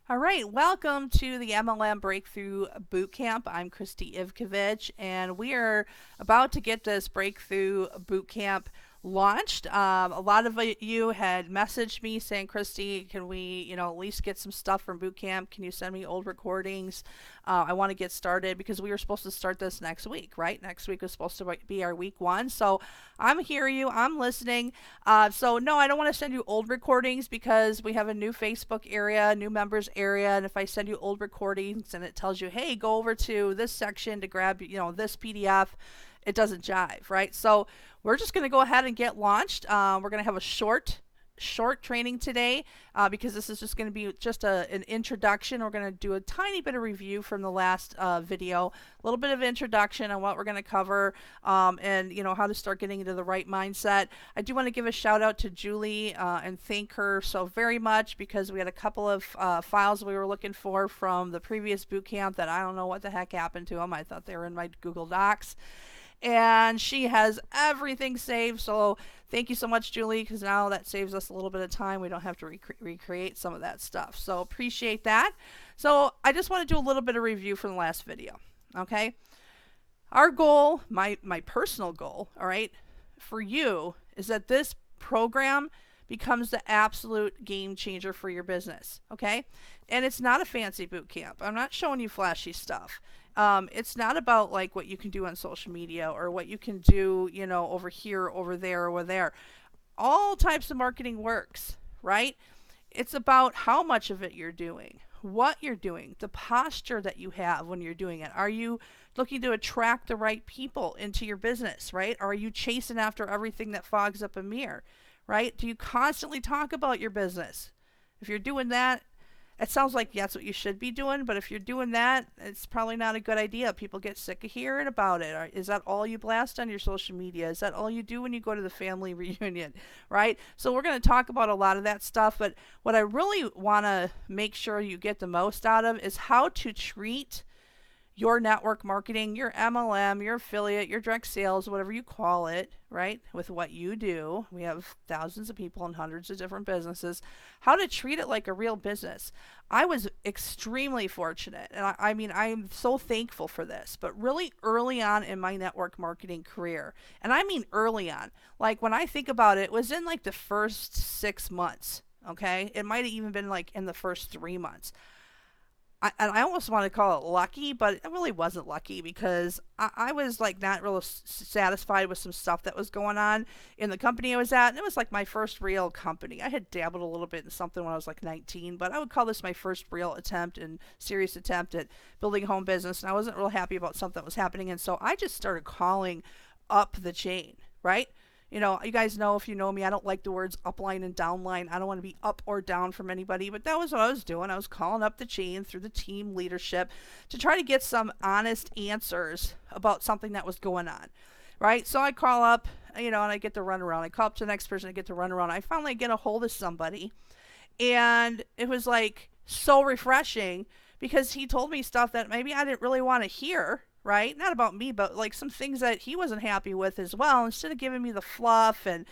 All right, welcome to the MLM Breakthrough Bootcamp. I'm Christy Ivkovich, and we are about to get this Breakthrough Bootcamp launched. A lot of you had messaged me saying, Christy, can we, at least get some stuff from Bootcamp? Can you send me old recordings? I want to get started because we were supposed to start this next week, right? Next week was supposed to be our week one. So I'm hearing you, I'm listening. So no, I don't want to send you old recordings because we have a new Facebook area, new members area, and if I send you old recordings and it tells you, hey, go over to this section to grab, this PDF, it doesn't jive, right? So we're just going to go ahead and get launched. We're going to have a short training today because this is just going to be just an introduction. We're going to do a tiny bit of review from the last video, a little bit of introduction on what we're going to cover, and how to start getting into the right mindset. I do want to give a shout out to Julie and thank her so very much because we had a couple of files we were looking for from the previous boot camp that I don't know what the heck happened to them. I thought they were in my Google Docs. And she has everything saved. So thank you so much, Julie, because now that saves us a little bit of time. We don't have to recreate some of that stuff. So appreciate that. So I just want to do a little bit of review from the last video. Okay. Our goal, my personal goal, all right, for you is that this program becomes the absolute game changer for your business. Okay. And it's not a fancy boot camp. I'm not showing you flashy stuff. It's not about like what you can do on social media or what you can do, over here, over there, over there. All types of marketing works, right? It's about how much of it you're doing, what you're doing, the posture that you have when you're doing it. Are you looking to attract the right people into your business, right? Are you chasing after everything that fogs up a mirror, right? Do you constantly talk about your business? If you're doing that, it sounds like that's what you should be doing, but if you're doing that, it's probably not a good idea. People get sick of hearing about it. Is that all you blast on your social media? Is that all you do when you go to the family reunion, right? So we're going to talk about a lot of that stuff, but what I really want to make sure you get the most out of is how to treat your network marketing, your MLM, your affiliate, your direct sales, whatever you call it, right? With what you do. We have thousands of people and hundreds of different businesses. How to treat it like a real business. I was extremely fortunate. And I mean, I'm so thankful for this, but really early on in my network marketing career, and I mean early on, like when I think about it, it was in like the first 6 months. Okay. It might have even been like in the first 3 months. I almost want to call it lucky, but it really wasn't lucky because I was like not real satisfied with some stuff that was going on in the company I was at. And it was like my first real company. I had dabbled a little bit in something when I was like 19, but I would call this my first real attempt and serious attempt at building a home business. And I wasn't real happy about something that was happening. And so I just started calling up the chain, right? You guys know, if you know me, I don't like the words upline and downline. I don't want to be up or down from anybody, but that was what I was doing. I was calling up the chain through the team leadership to try to get some honest answers about something that was going on, right? So I call up, and I get the runaround. I call up to the next person, I get the runaround. I finally get a hold of somebody, and it was like so refreshing because he told me stuff that maybe I didn't really want to hear, right? Not about me, but like some things that he wasn't happy with as well. Instead of giving me the fluff and,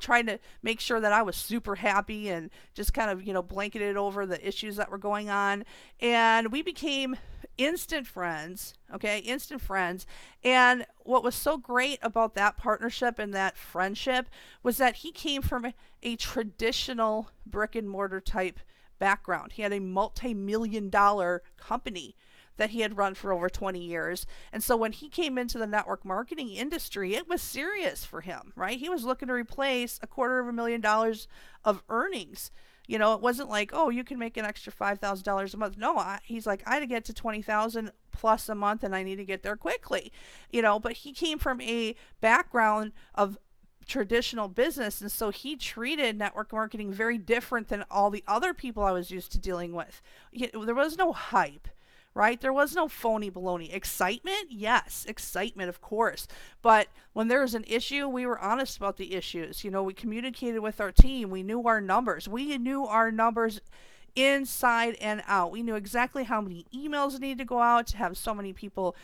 trying to make sure that I was super happy and just kind of, blanketed over the issues that were going on. And we became instant friends, okay? Instant friends. And what was so great about that partnership and that friendship was that he came from a traditional brick and mortar type background. He had a multi-million-dollar company that he had run for over 20 years. And so when he came into the network marketing industry, it was serious for him, right? He was looking to replace $250,000 of earnings. It wasn't like, oh, you can make an extra $5,000 a month. No, he's like, I had to get to 20,000 plus a month and I need to get there quickly, but he came from a background of traditional business, and so he treated network marketing very different than all the other people I was used to dealing with. There was no hype, right? There was no phony baloney. Excitement? Yes, excitement, of course. But when there was an issue, we were honest about the issues. We communicated with our team. We knew our numbers. We knew our numbers inside and out. We knew exactly how many emails needed to go out to have so many people,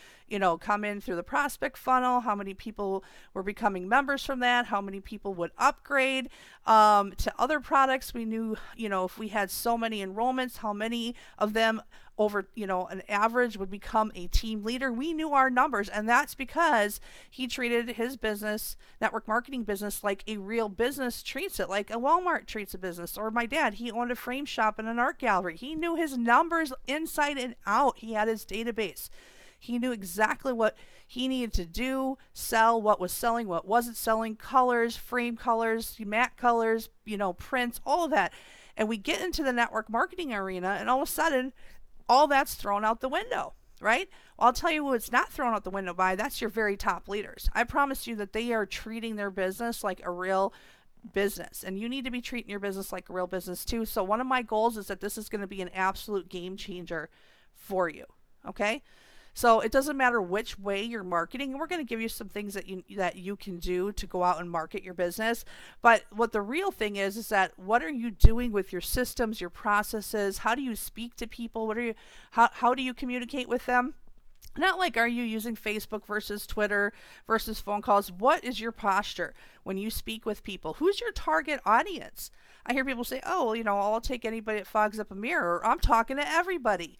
come in through the prospect funnel, how many people were becoming members from that, how many people would upgrade to other products. We knew, if we had so many enrollments, how many of them over, an average would become a team leader. We knew our numbers, and that's because he treated his business, network marketing business, like a real business treats it, like a Walmart treats a business. Or my dad, he owned a frame shop and an art gallery. He knew his numbers inside and out. He had his database. He knew exactly what he needed to do, sell, what was selling, what wasn't selling, colors, frame colors, matte colors, prints, all of that. And we get into the network marketing arena, and all of a sudden, all that's thrown out the window, right? Well, I'll tell you who it's not thrown out the window by. That's your very top leaders. I promise you that they are treating their business like a real business, and you need to be treating your business like a real business too. So one of my goals is that this is going to be an absolute game changer for you. Okay. So it doesn't matter which way you're marketing. We're going to give you some things that you can do to go out and market your business. But what the real thing is that what are you doing with your systems, your processes? How do you speak to people? How do you communicate with them? Not like, are you using Facebook versus Twitter versus phone calls? What is your posture when you speak with people? Who's your target audience? I hear people say, oh, I'll take anybody that fogs up a mirror. Or, I'm talking to everybody.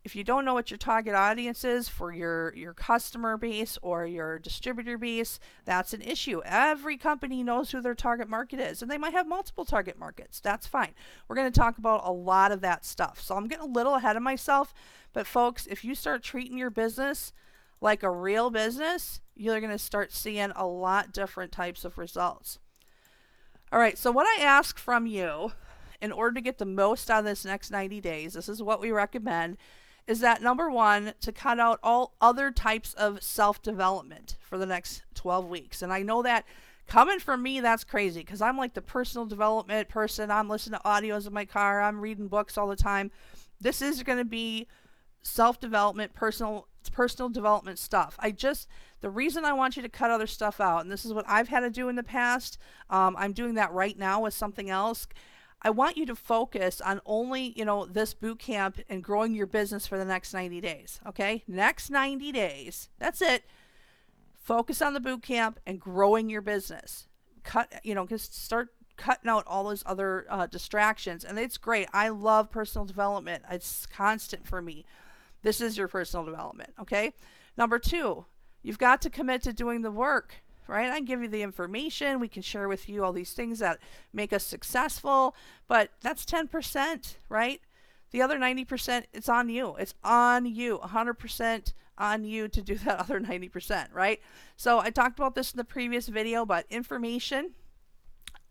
If you don't know what your target audience is for your customer base or your distributor base, that's an issue. Every company knows who their target market is, and they might have multiple target markets. That's fine. We're going to talk about a lot of that stuff. So I'm getting a little ahead of myself, but folks, if you start treating your business like a real business, you're going to start seeing a lot different types of results. All right, so what I ask from you in order to get the most out of this next 90 days, this is what we recommend, is that number one, to cut out all other types of self-development for the next 12 weeks. And I know that coming from me, that's crazy because I'm like the personal development person. I'm listening to audios in my car. I'm reading books all the time. This is going to be self-development, personal development stuff. The reason I want you to cut other stuff out, and this is what I've had to do in the past, I'm doing that right now with something else. I want you to focus on only, this boot camp and growing your business for the next 90 days. Okay? Next 90 days. That's it. Focus on the boot camp and growing your business. Just start cutting out all those other distractions. And it's great. I love personal development. It's constant for me. This is your personal development. Okay? Number two, you've got to commit to doing the work. Right? I can give you the information. We can share with you all these things that make us successful, but that's 10%, right? The other 90%, it's on you. It's on you, 100% on you to do that other 90%, right? So I talked about this in the previous video, but information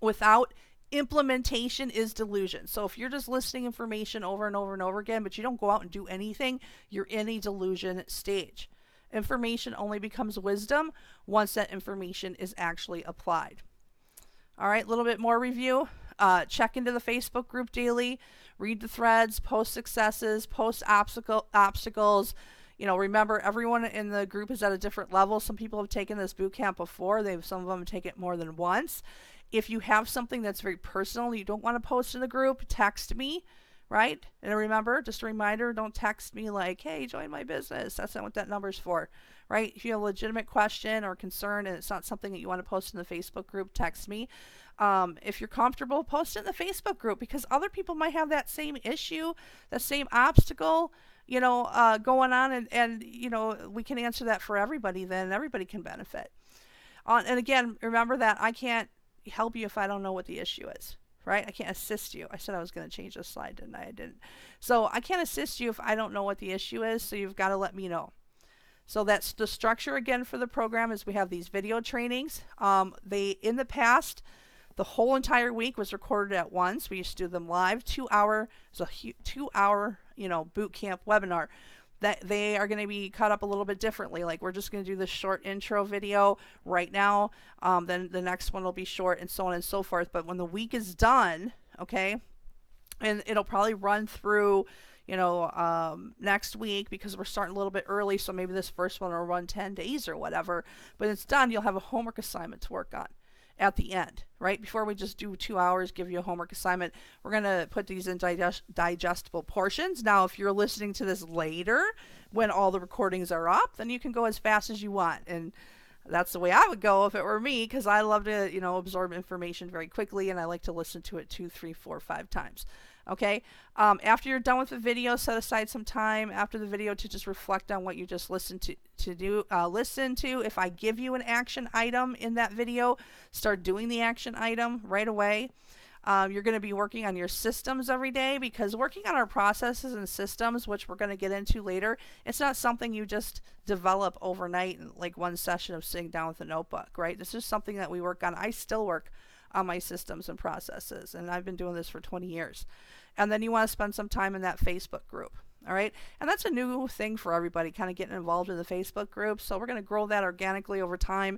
without implementation is delusion. So if you're just listening information over and over and over again, but you don't go out and do anything, you're in a delusion stage. Information only becomes wisdom once that information is actually applied. All right, a little bit more review. Check into the Facebook group daily. Read the threads, post successes, post obstacles. Remember, everyone in the group is at a different level. Some people have taken this boot camp before. Some of them have taken it more than once. If you have something that's very personal you don't want to post in the group, text me. Right? And remember, just a reminder, don't text me like, hey, join my business. That's not what that number's for, right? If you have a legitimate question or concern and it's not something that you want to post in the Facebook group, text me. If you're comfortable, post it in the Facebook group because other people might have that same issue, that same obstacle, going on. And we can answer that for everybody then. Everybody can benefit. And again, remember that I can't help you if I don't know what the issue is. Right? I can't assist you. I said I was going to change this slide, didn't I? I didn't. So I can't assist you if I don't know what the issue is. So you've got to let me know. So that's the structure again for the program is we have these video trainings. In the past, the whole entire week was recorded at once. We used to do them live, 2 hour, so 2 hour, boot camp webinar. That they are going to be cut up a little bit differently. Like we're just going to do this short intro video right now. Then the next one will be short and so on and so forth. But when the week is done, okay, and it'll probably run through, next week because we're starting a little bit early. So maybe this first one will run 10 days or whatever. But it's done. You'll have a homework assignment to work on. at the end, right? Before we just do 2 hours, give you a homework assignment, we're going to put these in digestible portions. Now, if you're listening to this later when all the recordings are up, then you can go as fast as you want. And that's the way I would go if it were me, because I love to, absorb information very quickly, and I like to listen to it 2, 3, 4, 5 times. Okay. After you're done with the video, set aside some time after the video to just reflect on what you just listened to listen to. If I give you an action item in that video, start doing the action item right away. You're going to be working on your systems every day, because working on our processes and systems, which we're going to get into later, it's not something you just develop overnight in like one session of sitting down with a notebook, right? This is something that we work on. I still work on my systems and processes, and I've been doing this for 20 years. And then you want to spend some time in that Facebook group. All right. And that's a new thing for everybody, kind of getting involved in the Facebook group. So we're going to grow that organically over time,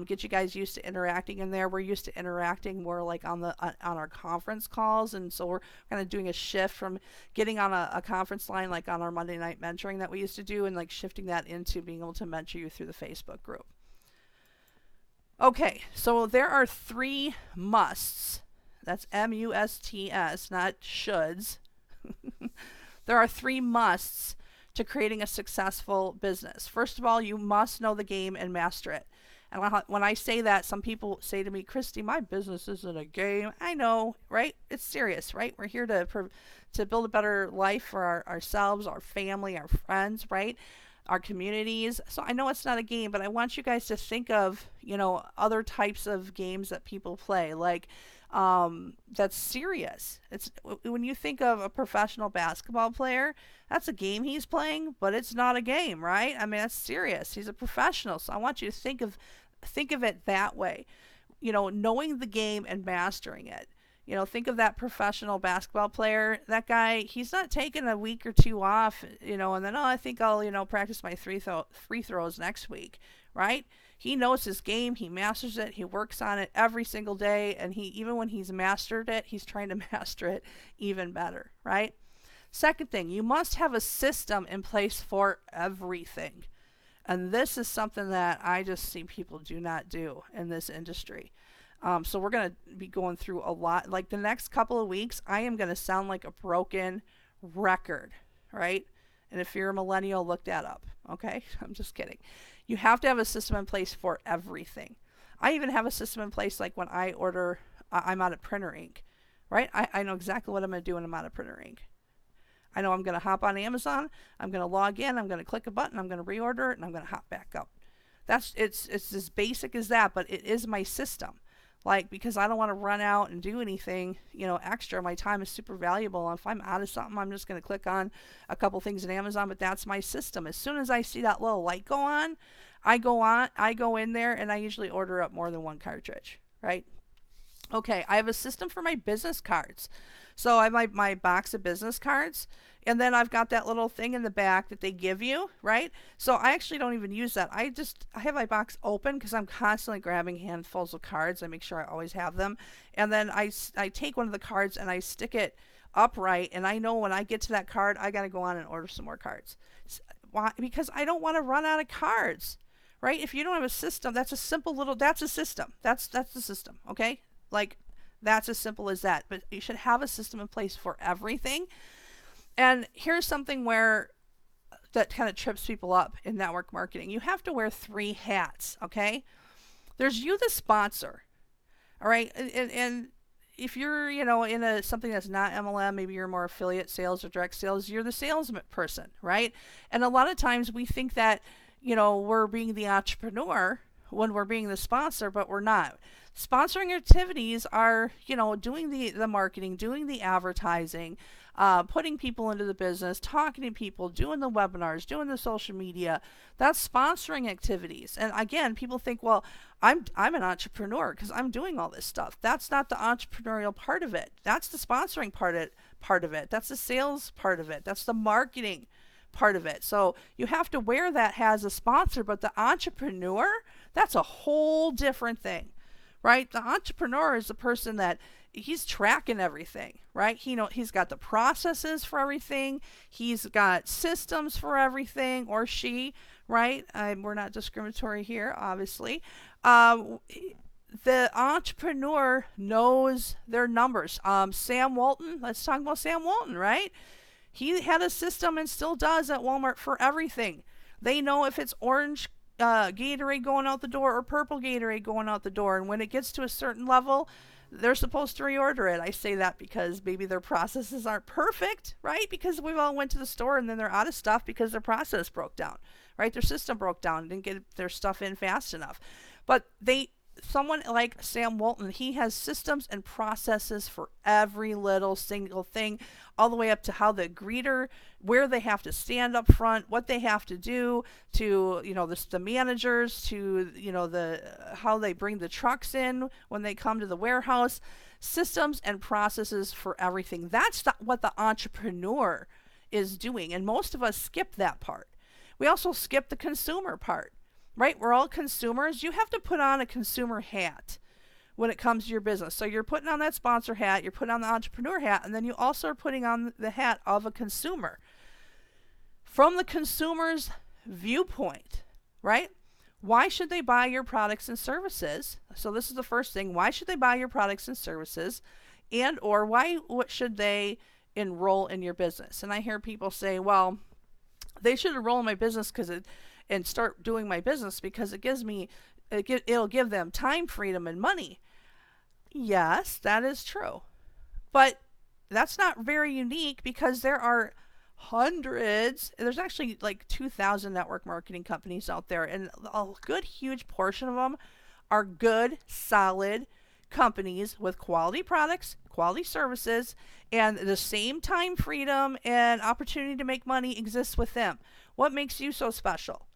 get you guys used to interacting in there. We're used to interacting more like on our conference calls. And so we're kind of doing a shift from getting on a conference line, like on our Monday night mentoring that we used to do, and like shifting that into being able to mentor you through the Facebook group. Okay. So there are 3 musts. That's MUSTS, not shoulds. There are 3 musts to creating a successful business. First of all, you must know the game and master it. And when I say that, some people say to me, Christy, my business isn't a game. I know, right? It's serious, right? We're here to build a better life for ourselves, our family, our friends, right? Our communities. So I know it's not a game, but I want you guys to think of, other types of games that people play, like that's serious. It's when you think of a professional basketball player, that's a game he's playing, but it's not a game, right? I mean, that's serious. He's a professional. So I want you to think of it that way. Knowing the game and mastering it. Think of that professional basketball player. That guy, he's not taking a week or 2 off, and then, I think I'll, practice my free throws next week, right? He knows his game. He masters it. He works on it every single day. And even when he's mastered it, he's trying to master it even better, right? Second thing, you must have a system in place for everything. And this is something that I just see people do not do in this industry. So we're going to be going through a lot. Like the next couple of weeks, I am going to sound like a broken record, right? And if you're a millennial, look that up, okay? I'm just kidding. You have to have a system in place for everything. I even have a system in place like when I order, I'm out of printer ink, right? I know exactly what I'm going to do when I'm out of printer ink. I know I'm going to hop on Amazon, I'm going to log in, I'm going to click a button, I'm going to reorder it, and I'm going to hop back out. It's as basic as that, but it is my system. Because I don't want to run out and do anything, extra. My time is super valuable. If I'm out of something, I'm just going to click on a couple things in Amazon, but that's my system. As soon as I see that little light go on, I go in there and I usually order up more than 1 cartridge, right? Okay, I have a system for my business cards. So I have my box of business cards, and then I've got that little thing in the back that they give you, right? So I actually don't even use that. I have my box open because I'm constantly grabbing handfuls of cards. I make sure I always have them. And then I take one of the cards and I stick it upright, and I know when I get to that card, I got to go on and order some more cards. Why? Because I don't want to run out of cards, right? If you don't have a system, that's a system. That's the system, okay? That's as simple as that. But you should have a system in place for everything. And here's something that kind of trips people up in network marketing. You have to wear 3 hats, okay? There's you, the sponsor, all right? And if you're, in something that's not MLM, maybe you're more affiliate sales or direct sales, you're the salesperson, right? And a lot of times we think that, we're being the entrepreneur when we're being the sponsor, but we're not. Sponsoring activities are, doing the marketing, doing the advertising, putting people into the business, talking to people, doing the webinars, doing the social media. That's sponsoring activities. And again, people think, well, I'm an entrepreneur because I'm doing all this stuff. That's not the entrepreneurial part of it. That's the sponsoring part of it. That's the sales part of it. That's the marketing part of it. So you have to wear that as a sponsor, but the entrepreneur, that's a whole different thing. Right? The entrepreneur is the person that he's tracking everything, right? He's got the processes for everything. He's got systems for everything, or she, right? We're not discriminatory here, obviously. the entrepreneur knows their numbers. Sam Walton, let's talk about Sam Walton, right? He had a system and still does at Walmart for everything. They know if it's orange Gatorade going out the door or purple Gatorade going out the door. And when it gets to a certain level, they're supposed to reorder it. I say that because maybe their processes aren't perfect, right? Because we all went to the store and then they're out of stuff because their process broke down, right? Their system broke down, didn't get their stuff in fast enough. But someone like Sam Walton, he has systems and processes for every little single thing, all the way up to how the greeter, where they have to stand up front, what they have to do, to the managers, to the how they bring the trucks in when they come to the warehouse. Systems and processes for everything. That's what the entrepreneur is doing, and most of us skip that part. We also skip the consumer part. Right? We're all consumers. You have to put on a consumer hat when it comes to your business. So you're putting on that sponsor hat, you're putting on the entrepreneur hat, and then you also are putting on the hat of a consumer. From the consumer's viewpoint, right? Why should they buy your products and services? So this is the first thing. Why should they buy your products and services? And or what should they enroll in your business? And I hear people say, well, they should enroll in my business and start doing my business because it'll give them time freedom and money. Yes, that is true. But that's not very unique because there are there's actually like 2,000 network marketing companies out there, and a good huge portion of them are good, solid companies with quality products, quality services, and the same time freedom and opportunity to make money exists with them. What makes you so special?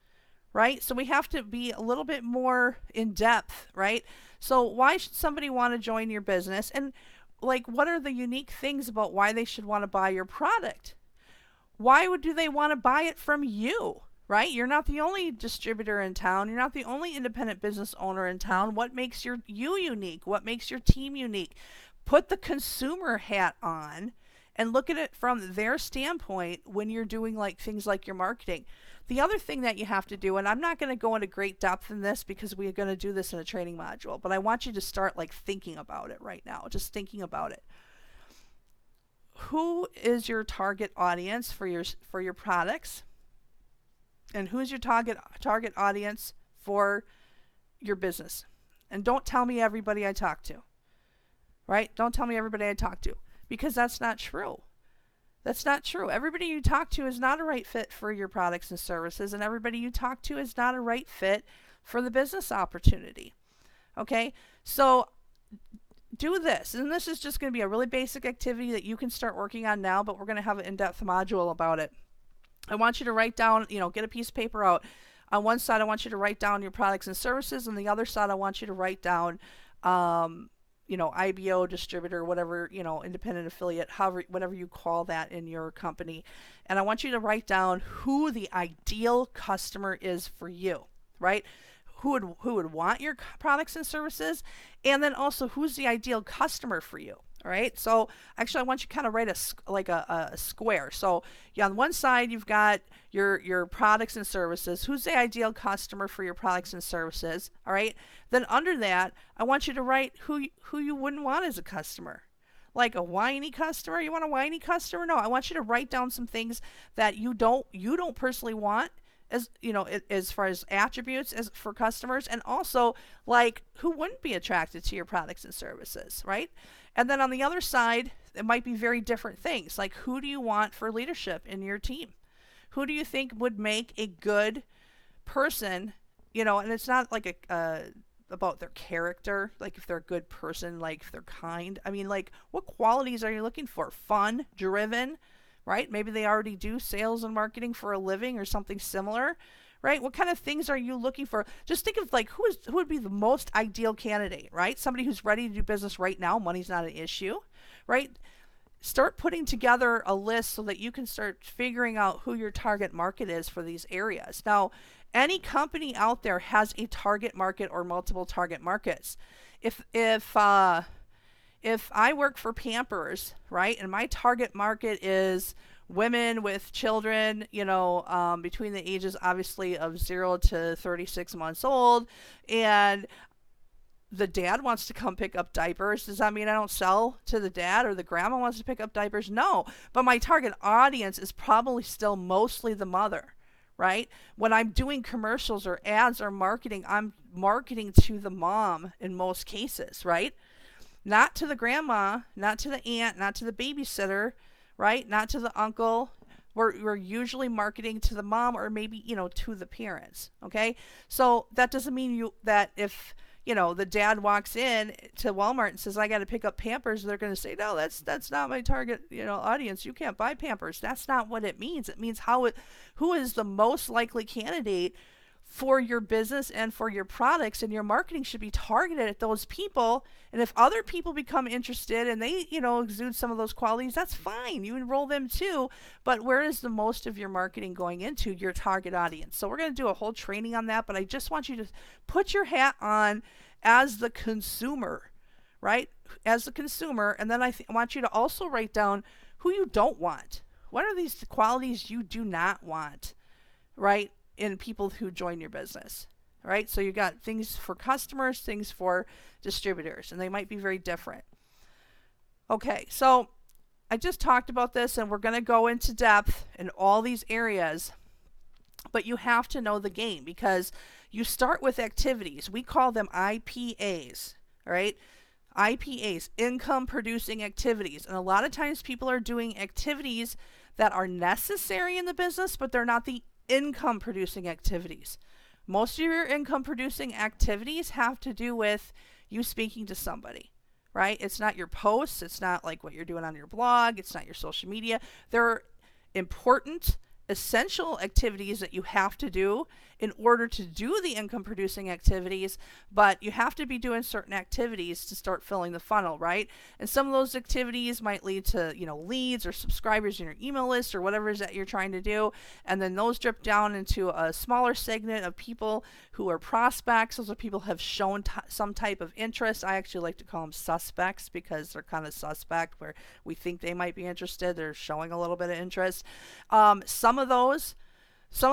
Right? So we have to be a little bit more in depth, right? So why should somebody want to join your business? And what are the unique things about why they should want to buy your product? Why do they want to buy it from you? Right? You're not the only distributor in town. You're not the only independent business owner in town. What makes you unique? What makes your team unique? Put the consumer hat on and look at it from their standpoint when you're doing things like your marketing. The other thing that you have to do, and I'm not going to go into great depth in this because we're going to do this in a training module, but I want you to start thinking about it right now, just thinking about it. Who is your target audience for your products? And who's your target audience for your business? And don't tell me everybody I talk to. Right? Don't tell me everybody I talk to, because that's not true. That's not true. Everybody you talk to is not a right fit for your products and services, and everybody you talk to is not a right fit for the business opportunity. Okay? So do this, and this is just going to be a really basic activity that you can start working on now, but we're going to have an in-depth module about it. I want you to write down, get a piece of paper out. On one side, I want you to write down your products and services, and the other side, I want you to write down IBO, distributor, whatever, independent affiliate, whatever you call that in your company. And I want you to write down who the ideal customer is for you, right? Who would want your products and services, and then also who's the ideal customer for you. All right. So actually, I want you to kind of write a square. So on one side, you've got your products and services. Who's the ideal customer for your products and services? All right. Then under that, I want you to write who you wouldn't want as a customer. Like a whiny customer. You want a whiny customer? No. I want you to write down some things that you don't personally want, as far as attributes as for customers, and also who wouldn't be attracted to your products and services, right? And then on the other side, it might be very different things. Like, who do you want for leadership in your team? Who do you think would make a good person? And it's not about their character, if they're a good person, if they're kind. I mean, what qualities are you looking for? Fun, driven, right? Maybe they already do sales and marketing for a living or something similar, right? What kind of things are you looking for? Just think of who would be the most ideal candidate, right? Somebody who's ready to do business right now. Money's not an issue, right? Start putting together a list so that you can start figuring out who your target market is for these areas. Now, any company out there has a target market or multiple target markets. If I work for Pampers, right, and my target market is women with children, between the ages, obviously, of 0 to 36 months old, and the dad wants to come pick up diapers. Does that mean I don't sell to the dad, or the grandma wants to pick up diapers? No, but my target audience is probably still mostly the mother, right? When I'm doing commercials or ads or marketing, I'm marketing to the mom in most cases, right? Not to the grandma, not to the aunt, not to the babysitter, right? Not to the uncle. We're usually marketing to the mom, or maybe, to the parents. Okay. So that doesn't mean that if, the dad walks in to Walmart and says, I got to pick up Pampers, they're going to say, no, that's not my target, audience. You can't buy Pampers. That's not what it means. It means who is the most likely candidate for your business and for your products, and your marketing should be targeted at those people. And if other people become interested and they, exude some of those qualities, that's fine. You enroll them too. But where is the most of your marketing going into? Your target audience. So we're going to do a whole training on that, but I just want you to put your hat on as the consumer, right? As the consumer. And then I want you to also write down who you don't want. What are these qualities you do not want, right, in people who join your business, right? So you got things for customers, things for distributors, and they might be very different. Okay, so I just talked about this, and we're going to go into depth in all these areas, but you have to know the game, because you start with activities. We call them IPAs, all right? IPAs, income producing activities. And a lot of times people are doing activities that are necessary in the business, but they're not the income producing activities. Most of your income producing activities have to do with you speaking to somebody, right? It's not your posts. It's not like what you're doing on your blog. It's not your social media. They're important, essential activities that you have to do in order to do the income producing activities, but you have to be doing certain activities to start filling the funnel, right? And some of those activities might lead to, leads or subscribers in your email list or whatever it is that you're trying to do. And then those drip down into a smaller segment of people who are prospects. Those are people who have shown some type of interest. I actually like to call them suspects, because they're kind of suspect, where we think they might be interested. They're showing a little bit of interest. Some of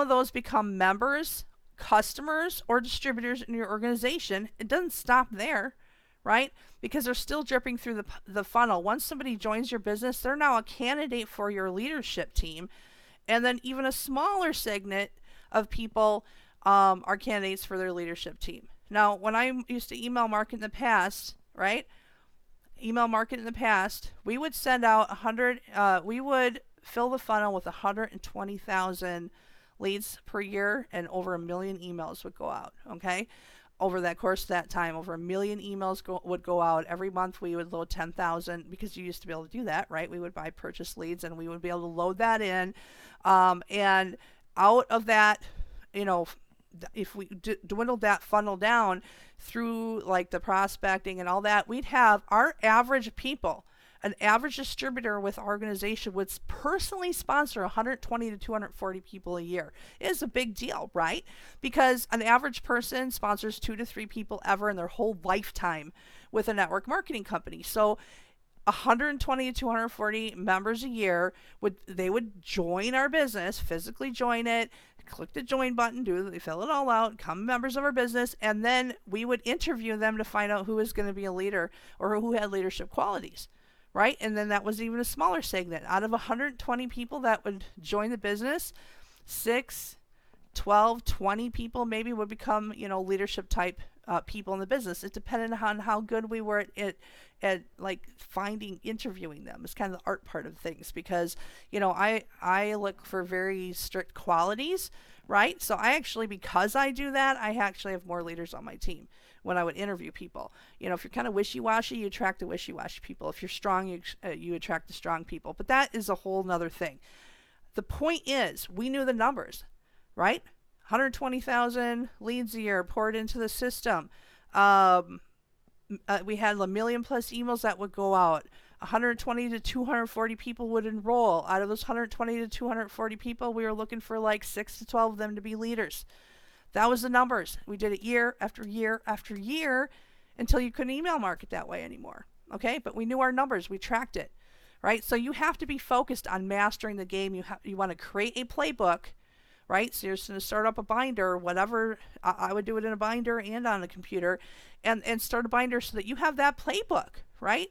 those become members, customers, or distributors in your organization. It doesn't stop there, right? Because they're still dripping through the funnel. Once somebody joins your business, they're now a candidate for your leadership team. And then even a smaller segment of people are candidates for their leadership team. Now, when I used to email market in the past, right? We would send out 100, we would fill the funnel with 120,000 leads per year, and over 1 million emails would go out, okay? Over that course of that time, over 1 million emails would go out. Every month we would load 10,000, because you used to be able to do that, right? We would buy purchase leads, and we would be able to load that in. And out of that, if we dwindled that funnel down through like the prospecting and all that, we'd have our average people. An average distributor with our organization would personally sponsor 120 to 240 people a year. It is a big deal, right? Because an average person sponsors 2 to 3 people ever in their whole lifetime with a network marketing company. So 120 to 240 members a year would join our business, physically join it, click the join button, fill it all out, become members of our business, and then we would interview them to find out who is going to be a leader or who had leadership qualities. Right? And then that was even a smaller segment. Out of 120 people that would join the business, 6, 12, 20 people maybe would become, leadership type people in the business. It depended on how good we were at like interviewing them. It's kind of the art part of things, because, I look for very strict qualities, right? So because I do that, I actually have more leaders on my team when I would interview people. If you're kind of wishy-washy, you attract the wishy-washy people. If you're strong, you attract the strong people. But that is a whole nother thing. The point is, we knew the numbers, right? 120,000 leads a year poured into the system. We had 1 million plus emails that would go out. 120 to 240 people would enroll. Out of those 120 to 240 people, we were looking for like 6 to 12 of them to be leaders. That was the numbers. We did it year after year after year until you couldn't email market that way anymore. Okay? But we knew our numbers. We tracked it. Right? So you have to be focused on mastering the game. You want to create a playbook, right? So you're just going to start up a binder, whatever. I would do it in a binder and on a computer, and start a binder so that you have that playbook, right?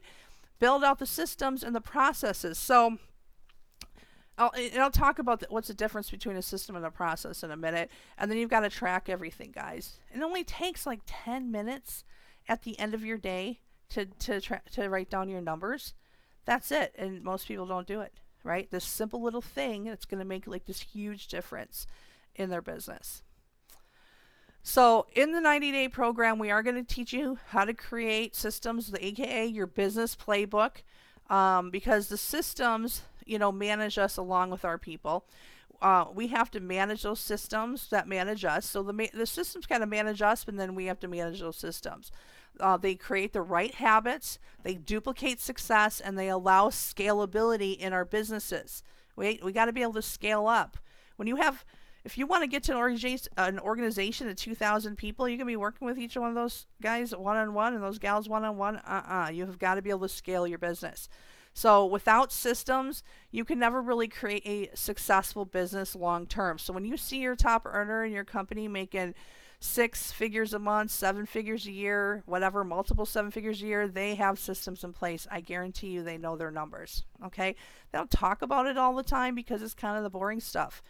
Build out the systems and the processes. So I'll talk about what's the difference between a system and a process in a minute. And then you've got to track everything, guys. It only takes like 10 minutes at the end of your day to write down your numbers. That's it. And most people don't do it, right? This simple little thing that's going to make like this huge difference in their business. So in the 90-day program, we are going to teach you how to create systems, the AKA your business playbook, because the systems, manage us along with our people. We have to manage those systems that manage us. So the systems kind of manage us, and then we have to manage those systems. They create the right habits, they duplicate success, and they allow scalability in our businesses. We got to be able to scale up. If you want to get to an organization of 2,000 people, you can be working with each one of those guys one-on-one and those gals one-on-one. You have got to be able to scale your business. So without systems, you can never really create a successful business long term. So when you see your top earner in your company making 6 figures a month, 7 figures a year, whatever, multiple 7 figures a year, they have systems in place. I guarantee you they know their numbers. Okay? They don't talk about it all the time because it's kind of the boring stuff.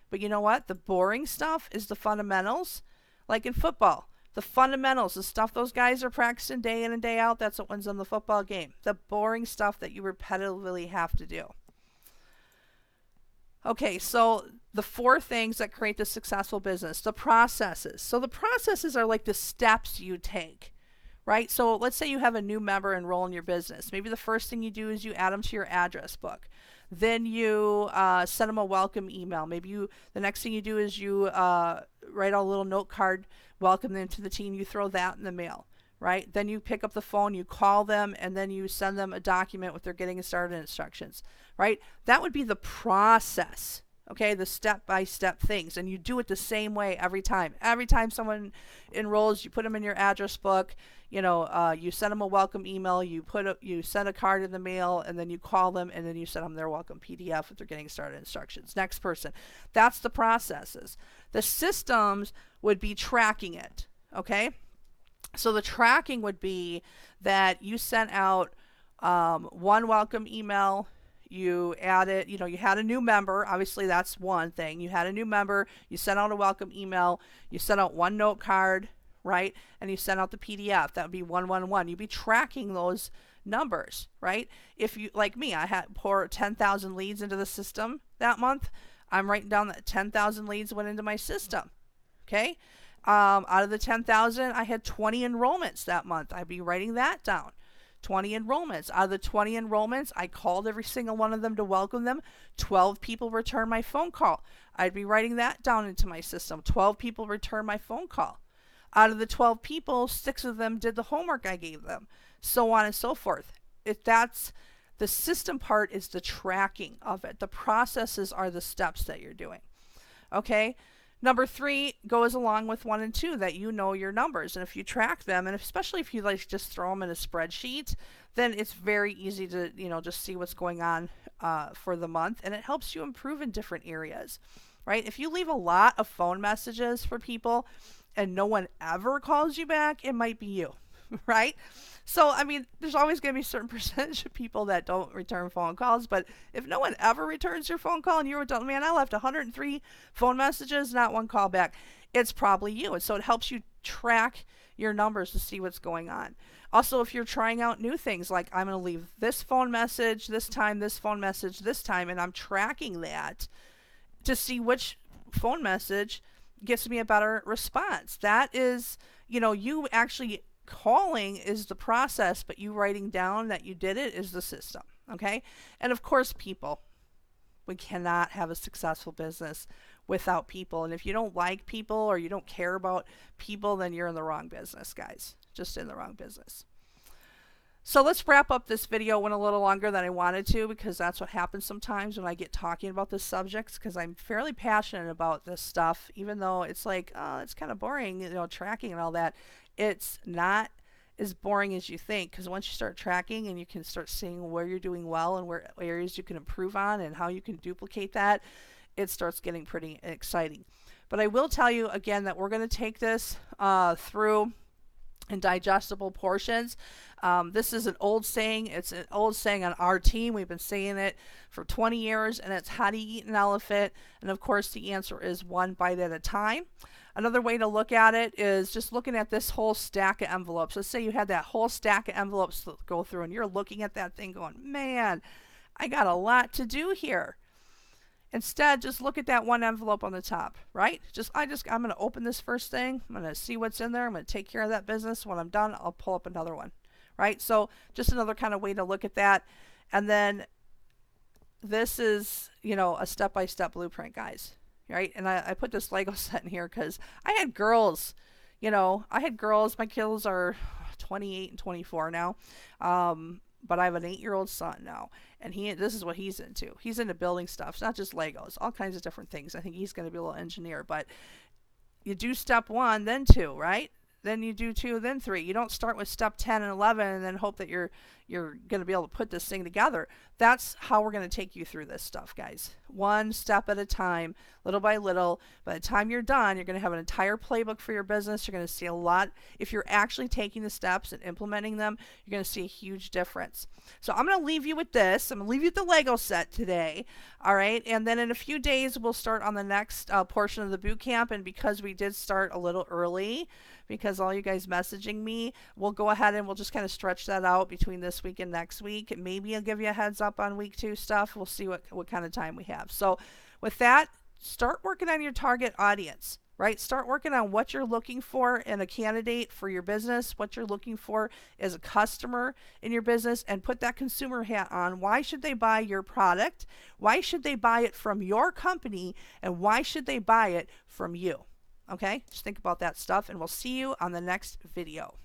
But you know what? The boring stuff is the fundamentals. Like in football, the fundamentals, the stuff those guys are practicing day in and day out, that's what wins them the football game. The boring stuff that you repetitively have to do. Okay, so the 4 things that create the successful business, the processes. So the processes are like the steps you take, right? So let's say you have a new member enroll in your business. Maybe the first thing you do is you add them to your address book. Then you send them a welcome email. Maybe the next thing you do is you write a little note card, welcome them to the team. You throw that in the mail, right? Then you pick up the phone, you call them, and then you send them a document with their getting started instructions, right? That would be the process, okay? The step-by-step things. And you do it the same way every time. Every time someone enrolls, you put them in your address book. You send them a welcome email, you send a card in the mail, and then you call them, and then you send them their welcome PDF with their getting started instructions. Next person. That's the processes. The systems would be tracking it, okay? So the tracking would be that you sent out one welcome email, you added, you had a new member. Obviously, that's one thing. You had a new member, you sent out a welcome email, you sent out one note card, right? And you send out the PDF. That would be 111. You'd be tracking those numbers, right? If you, like me, I had pour 10,000 leads into the system that month. I'm writing down that 10,000 leads went into my system, okay? Out of the 10,000, I had 20 enrollments that month. I'd be writing that down. 20 enrollments. Out of the 20 enrollments, I called every single one of them to welcome them. 12 people returned my phone call. I'd be writing that down into my system. 12 people returned my phone call. Out of the 12 people, 6 of them did the homework I gave them, so on and so forth. That's the system part, is the tracking of it. The processes are the steps that you're doing. Okay? Number 3 goes along with 1 and 2, that you know your numbers. And if you track them, and especially if you just throw them in a spreadsheet, then it's very easy to, just see what's going on for the month. And it helps you improve in different areas, right? If you leave a lot of phone messages for people and no one ever calls you back, it might be you, right? So, there's always going to be a certain percentage of people that don't return phone calls, but if no one ever returns your phone call and you were telling, man, I left 103 phone messages, not one call back, it's probably you. And so it helps you track your numbers to see what's going on. Also, if you're trying out new things, like I'm going to leave this phone message this time, this phone message this time, and I'm tracking that to see which phone message gives me a better response. That is, you actually calling is the process, but you writing down that you did it is the system. Okay? And of course, people. We cannot have a successful business without people. And if you don't like people or you don't care about people, then you're in the wrong business, guys. Just in the wrong business. So let's wrap up this video. Went a little longer than I wanted to, because that's what happens sometimes when I get talking about this subject, because I'm fairly passionate about this stuff, even though it's like, oh, it's kind of boring, tracking and all that. It's not as boring as you think, because once you start tracking and you can start seeing where you're doing well and where areas you can improve on and how you can duplicate that, it starts getting pretty exciting. But I will tell you again that we're going to take this through in digestible portions. This is an old saying. It's an old saying on our team. We've been saying it for 20 years, and it's how do you eat an elephant? And of course, the answer is one bite at a time. Another way to look at it is just looking at this whole stack of envelopes. Let's say you had that whole stack of envelopes to go through, and you're looking at that thing going, man, I got a lot to do here. Instead, just look at that one envelope on the top, right? I'm going to open this first thing. I'm going to see what's in there. I'm going to take care of that business. When I'm done, I'll pull up another one, right? So just another kind of way to look at that. And then this is, a step-by-step blueprint, guys, right? And I put this Lego set in here because I had girls, my kids are 28 and 24 now. But I have an 8-year-old son now, and this is what he's into. He's into building stuff. It's not just Legos, all kinds of different things. I think he's going to be a little engineer, but you do step 1, then 2, right? Then you do 2, then 3. You don't start with step 10 and 11 and then hope that you're going to be able to put this thing together. That's how we're going to take you through this stuff, guys. One step at a time, little by little. By the time you're done, you're going to have an entire playbook for your business. You're going to see a lot. If you're actually taking the steps and implementing them, you're going to see a huge difference. So I'm going to leave you with this. I'm going to leave you with the Lego set today. All right. And then in a few days, we'll start on the next portion of the boot camp. And because we did start a little early, because all you guys messaging me, we'll go ahead and we'll just kind of stretch that out between this week and next week. Maybe I'll give you a heads up on week 2 stuff. We'll see what kind of time we have. So with that, start working on your target audience, right? Start working on what you're looking for in a candidate for your business, what you're looking for as a customer in your business, and put that consumer hat on. Why should they buy your product? Why should they buy it from your company? And why should they buy it from you? Okay, just think about that stuff, and we'll see you on the next video.